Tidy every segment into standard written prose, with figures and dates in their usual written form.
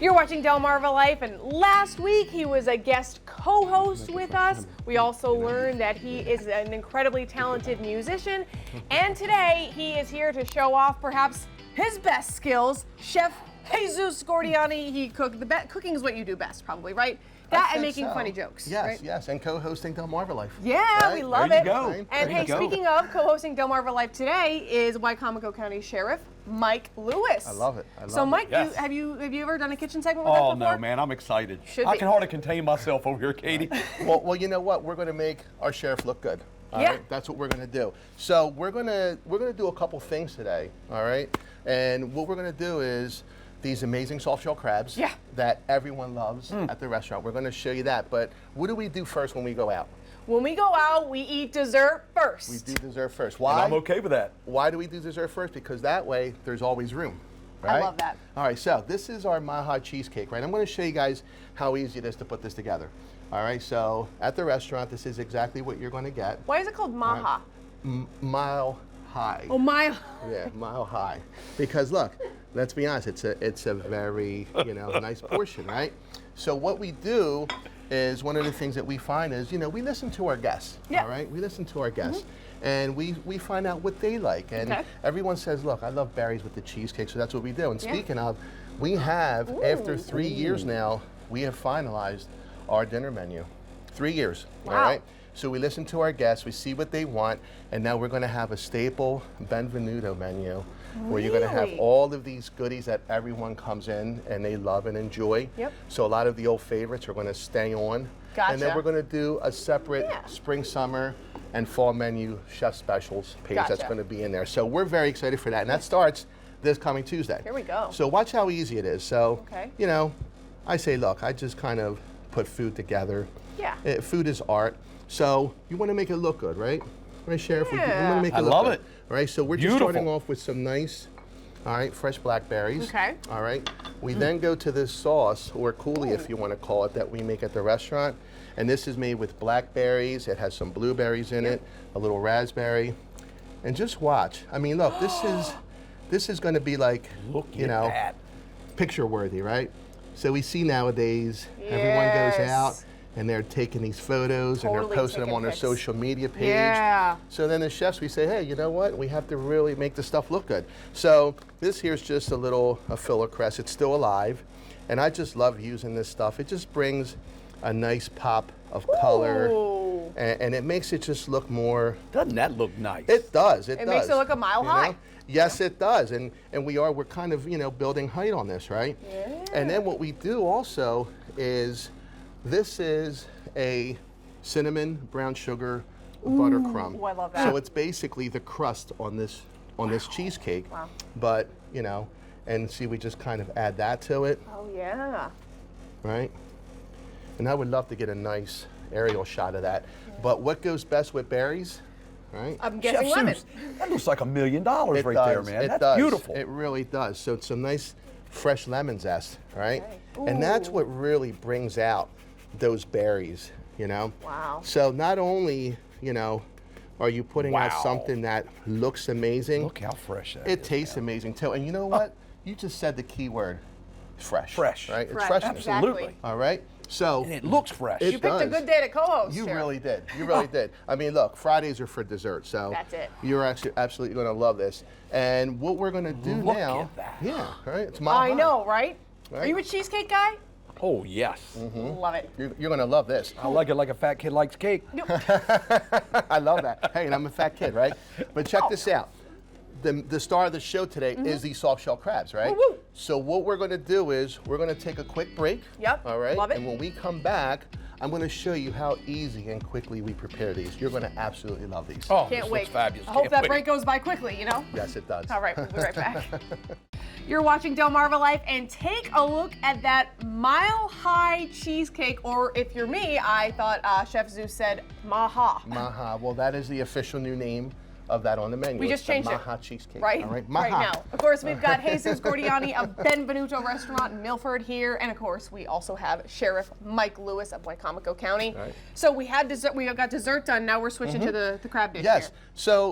You're watching Delmarva Life, and last week he was a guest co-host with us. We also learned that he is an incredibly talented musician, and today he is here to show off perhaps his best skills. Chef Jesus Gordiani, he cooked the best. Cooking is what you do best, probably, right? That and making funny jokes. Yes, right? yes, and co-hosting Delmarva Life. Yeah, right? we love there it. You go. And there hey, you go. speaking of co-hosting Delmarva Life today is Wycomico County Sheriff Mike Lewis. I love it. I love So, Mike, Yes. have you ever done a kitchen segment with us Oh before? no, man, I'm excited. Should I be. can hardly contain myself over here, Katie. Well, you know what? We're going to make our sheriff look good. All Yeah. right? That's what we're going to do. So we're going to do a couple things today. All right. And what we're going to do is these amazing soft shell crabs Yeah. that everyone loves at the restaurant. We're going to show you that. But what do we do first when we go out? When we go out, we eat dessert first. We do dessert first. And Why? I'm okay with that. Why do we do dessert first? Because that way there's always room. I Right? love that. All right, so this is our Maha cheesecake, right? I'm going to show you guys how easy it is to put this together. All right, so at the restaurant, this is exactly what you're going to get. Why is it called Maha? Mile high. Oh, my. Yeah, mile high. Because look, let's be honest, it's a very, nice portion, right? So what we do is one of the things that we find is, we listen to our guests, Yeah. all right? We listen to our guests. And we find out what they like. And Okay. everyone says, look, I love berries with the cheesecake, so that's what we do. And Yeah. speaking of, we have, after 3 years now, we have finalized our dinner menu. 3 years, all Wow. right? So we listen to our guests, we see what they want, and now we're going to have a staple Benvenuto menu where you're going to have Really? all of these goodies that everyone comes in and they love and enjoy. Yep. So a lot of the old favorites are going to stay on. And then Gotcha. we're going to do a separate Yeah. spring, summer, and fall menu chef specials page that's Gotcha. going to be in there. So we're very excited for that, and that starts this coming Tuesday. Here we go. So watch how easy it is. So, Okay. I say, look, I just kind of put food together. Yeah. Food is art. So you want to make it look good, right? Right, Sheriff? We want Yeah. to make it I look love good. it. All right, so we're just Beautiful. starting off with some nice, all right, fresh blackberries. Okay. All right. We then go to this sauce, or coulis if you want to call it, that we make at the restaurant. And this is made with blackberries. It has some blueberries in it, a little raspberry. And just watch. I mean, look, this is going to be like, Look at that. picture worthy, right? So we see nowadays everyone goes Yes. out and they're taking these photos and they're Totally posting them taking on their pics. social media page. Yeah. So then the chefs, we say, hey, you know what? We have to really make the stuff look good. So this here's just a filler cress. It's still alive. And I just love using this stuff. It just brings a nice pop of color. Ooh. And it makes it just look more. Doesn't that look nice? It does. It It does. makes it look a mile you high. know? Yes, it does. And we're kind of, building height on this, right? Yeah. And then what we do also is this is a cinnamon brown sugar butter crumb. I love that. So it's basically the crust on this cheesecake. Wow. But, and see, we just kind of add that to it, Oh, yeah. right? And I would love to get a nice aerial shot of that. But what goes best with berries, right? I'm Chef guessing lemon. Zeus, that looks like $1 million right It there, does, man. It That's does. beautiful. It really does. So it's some nice fresh lemon zest, right? Okay. And that's Ooh. what really brings out those berries, Wow. So not only, are you putting out Wow. something that looks amazing, Look how fresh that it is, tastes man. amazing too. And you know what? You just said the key word, fresh. Fresh. Right? It's Fresh, freshness. exactly. Absolutely. All right? So And it looks fresh. It You picked a does. good day to co-host. You Sheriff. really did. You really did. I mean, look, Fridays are for dessert, so That's it. You're actually absolutely going to love this. And what we're going to do Look now, at that. yeah, right? It's my I know, right? Are Right. you a cheesecake guy? Oh, yes. Love it. You're going to love this. I like it like a fat kid likes cake. I love that. Hey, and I'm a fat kid, right? But check Oh. this out. The star of the show today is these soft shell crabs, right? Woo-woo. So what we're going to do is we're going to take a quick break. Yep, All right. love it. And when we come back, I'm going to show you how easy and quickly we prepare these. You're going to absolutely love these. Oh, Can't this wait. looks fabulous. I hope Can't that wait. break goes by quickly, Yes, it does. All right, we'll be right back. You're watching Delmarva Life, and take a look at that mile-high cheesecake, or if you're me, I thought Chef Zeus said Maha. Maha. Well, that is the official new name of that on the menu. We just changed it. Maha cheesecake. Right, All right, right Maha. now. Of course, we've got Jesus Gordiani of Benvenuto Restaurant in Milford here, and of course, we also have Sheriff Mike Lewis of Wycomico County. Right. So we had dessert. We got dessert done. Now we're switching to the crab dish. Yes. Here.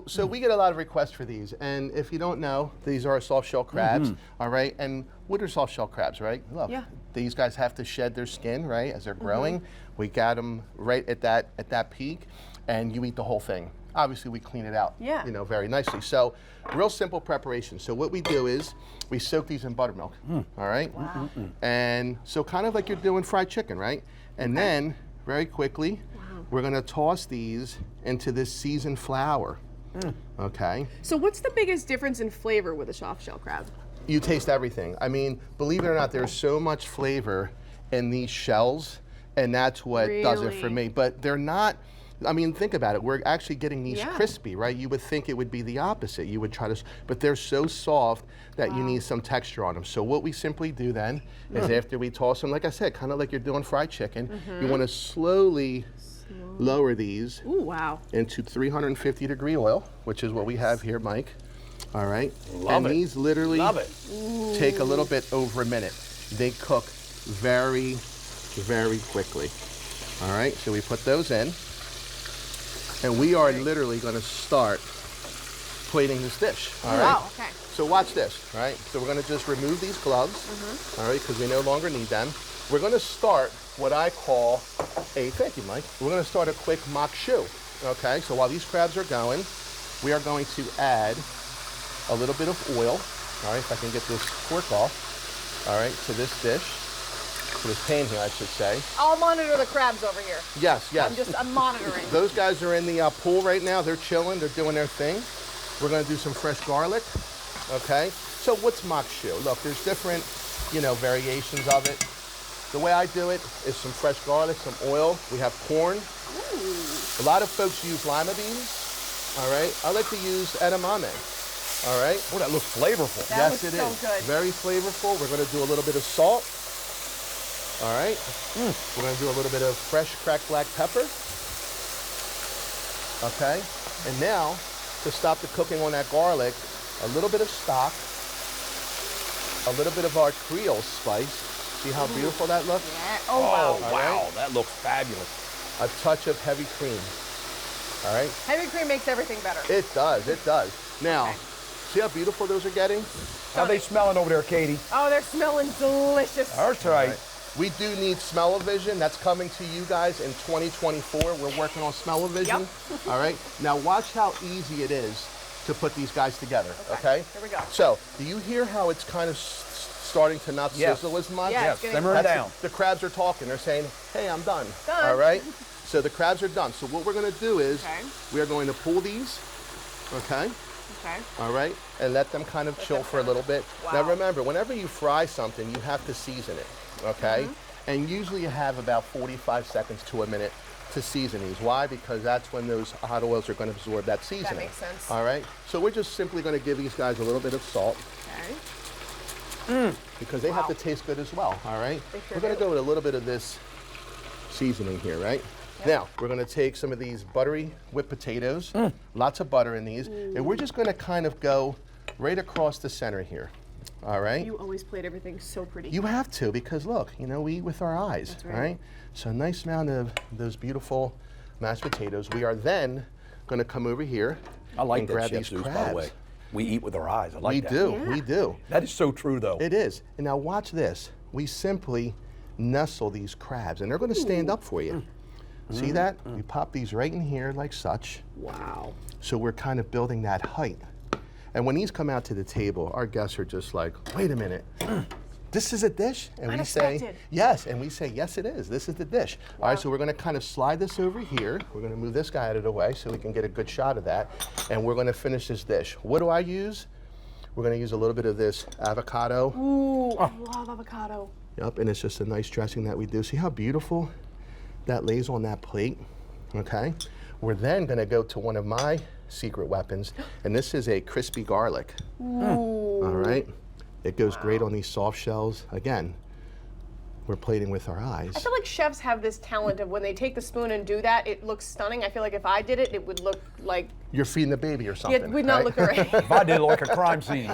So we get a lot of requests for these, and if you don't know, these are soft shell crabs. All right, and what are soft shell crabs, right? Look, Yeah. these guys have to shed their skin, right, as they're growing. We got them right at that peak, and you eat the whole thing. Obviously, we clean it out, Yeah. you know, very nicely. So, real simple preparation. So what we do is we soak these in buttermilk. All right. Wow. And so kind of like you're doing fried chicken, right? And then very quickly, we're gonna toss these into this seasoned flour. Okay. So what's the biggest difference in flavor with a soft shell crab? You taste everything. I mean, believe it or not, there's so much flavor in these shells, and that's what does it for Really? me. But they're not, I mean, think about it. We're actually getting these Yeah. crispy, right? You would think it would be the opposite. You would try to, but they're so soft that you need some texture on them. So what we simply do then is after we toss them, like I said, kind of like you're doing fried chicken, you want to slowly lower these Ooh, wow. into 350-degree oil, which is what we have here, Mike. All right. Love and it. these literally Love it. take a little bit over a minute. They cook very, very quickly. All right, so we put those in, and we are literally going to start plating this dish. All right. Wow, okay. So watch this, all right? So we're going to just remove these gloves, all right, because we no longer need them. We're going to start what I call thank you, Mike. We're going to start a quick mock shoe, okay? So while these crabs are going, we are going to add a little bit of oil, all right, if I can get this fork off, all right, to this dish, to this pan here, I should say. I'll monitor the crabs over here. Yes, yes. I'm monitoring. Those guys are in the pool right now. They're chilling. They're doing their thing. We're going to do some fresh garlic, okay? So what's mock shoe? Look, there's different, you know, variations of it. The way I do it is some fresh garlic, some oil. We have corn. Ooh. A lot of folks use lima beans, all right? I like to use edamame, all right? Oh, that looks flavorful. That Yes, looks it so is. good. Very flavorful. We're going to do a little bit of salt, all right? We're going to do a little bit of fresh cracked black pepper, okay? And now, to stop the cooking on that garlic, a little bit of stock, a little bit of our Creole spice. See how beautiful that looks? Yeah. Oh, wow. Oh, wow, that looks fabulous. A touch of heavy cream, all right? Heavy cream makes everything better. It does, it does. Now, Okay. see how beautiful those are getting? How they smelling over there, Katie? Oh, they're smelling delicious. That's right. We do need smell-o-vision. That's coming to you guys in 2024. We're working on smell-o-vision. All right. Now watch how easy it is to put these guys together. Okay. Here we go. So, do you hear how it's kind of starting to not Yes. sizzle as much? Yeah, Yes, it's getting simmer it That's down. The crabs are talking. They're saying, "Hey, I'm done." Done. All right. So the crabs are done. So what we're going to do is Okay. we are going to pull these. Okay. Okay. All right, and let them kind of chill them for a little bit. Wow. Now remember, whenever you fry something, you have to season it, okay? And usually you have about 45 seconds to a minute to season these. Why? Because that's when those hot oils are going to absorb that seasoning. makes sense. All right, so we're just simply going to give these guys a little bit of salt Okay. because they have to taste good as well, all right? They sure We're going to do. go with a little bit of this seasoning here, right? Now, we're going to take some of these buttery whipped potatoes, lots of butter in these, and we're just going to kind of go right across the center here, all right? You always played everything so pretty. You have to, because look, you know, we eat with our eyes, That's right. right? So a nice amount of those beautiful mashed potatoes. We are then going to come over here I like and that, grab Chef these Zeus, crabs. by the way. We eat with our eyes. I like We that. do, Yeah. we do. That is so true, though. It is. And now watch this. We simply nestle these crabs, and they're going to stand up for you. See that? We pop these right in here like such. Wow. So we're kind of building that height. And when these come out to the table, our guests are just like, wait a minute, this is a dish? And we say, Unexpected. yes. And we say, yes, it is. This is the dish. All right, so we're going to kind of slide this over here. We're going to move this guy out of the way so we can get a good shot of that. And we're going to finish this dish. What do I use? We're going to use a little bit of this avocado. Ooh, I love avocado. Yep, and it's just a nice dressing that we do. See how beautiful that lays on that plate, okay? We're then gonna go to one of my secret weapons, and this is a crispy garlic, Ooh. all right? It goes great on these soft shells. Again, we're plating with our eyes. I feel like chefs have this talent of when they take the spoon and do that, it looks stunning. I feel like if I did it, it would look like You're feeding the baby or something. it would not right? look right. If I did it like a crime scene.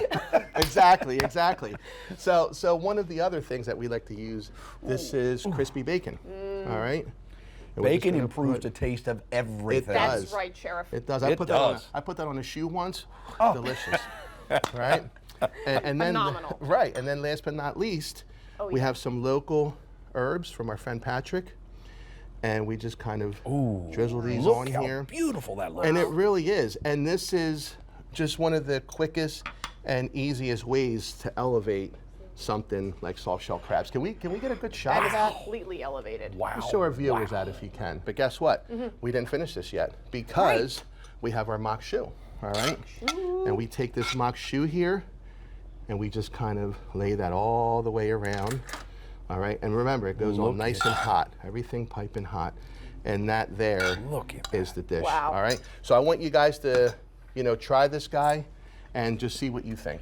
Exactly. So one of the other things that we like to use, this is crispy bacon. All right. And we're just Bacon gonna improves put- the taste of everything. does. That's right, Sheriff. It does. It does. I put that on a shoe once. Oh. Delicious. Right. And then Phenomenal. right. And then last but not least, we have some local herbs from our friend Patrick, and we just kind of drizzle these Look on how here. beautiful that looks. And it really is. And this is just one of the quickest and easiest ways to elevate something like soft shell crabs. Can we get a good shot That of is that? completely elevated. Wow. Show our viewers that if you can. But guess what? We didn't finish this yet because we have our mock shoe. All right? And we take this mock shoe here and we just kind of lay that all the way around. All right? And remember, it goes on nice and hot. Everything piping hot. And that there is the dish. Wow. All right? So I want you guys to, try this guy and just see what you think.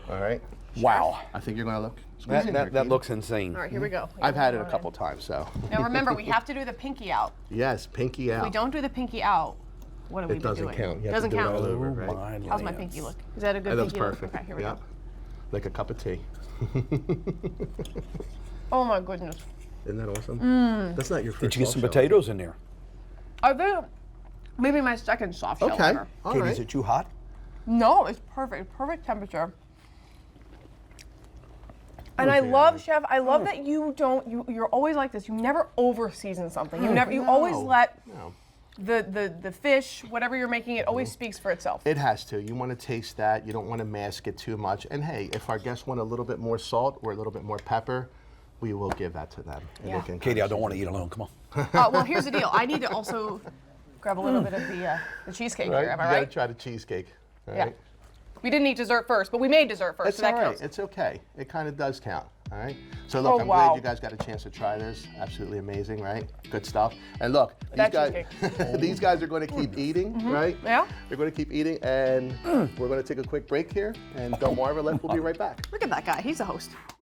All right? Wow. I think you're going to look. squeeze in there, That Keith. looks insane. All right, here we go. I've had it a couple times, so. Now remember, we have to do the pinky out. Yes, pinky out. If we don't do the pinky out, what do we It be doesn't doing? count. You have Doesn't to do count. it all over, Oh, right? my How's my lands. pinky look? Is that a good That's pinky perfect. look? Okay, here we Yep. go. Like a cup of tea. Oh my goodness. Isn't that awesome? That's not your first Did you get soft some shell. potatoes in there? I think maybe my second soft shell Okay. ever. All Katie, right. is it too hot? No, it's perfect. Perfect temperature. And I love, Chef, I love that you don't, you're always like this. You never over season something. You always let No. the fish, whatever you're making, it always speaks for itself. It has to. You want to taste that. You don't want to mask it too much. And hey, if our guests want a little bit more salt or a little bit more pepper, we will give that to them. And they Yeah. can Katie, I kind don't of want to eat alone. Come on. Well, here's the deal. I need to also grab a little bit of the cheesecake right? here. Am I You gotta right? try the cheesecake. All Yeah. right? We didn't eat dessert first, but we made dessert first, It's so that all right. counts. It's okay. It kind of does count. All right. So look, Oh, I'm wow. glad you guys got a chance to try this. Absolutely amazing, right? Good stuff. And look, these That guys, these guys are going to keep eating, right? Yeah. They're going to keep eating, and we're going to take a quick break here. And Delmarva Left will be right back. Look at that guy. He's a host.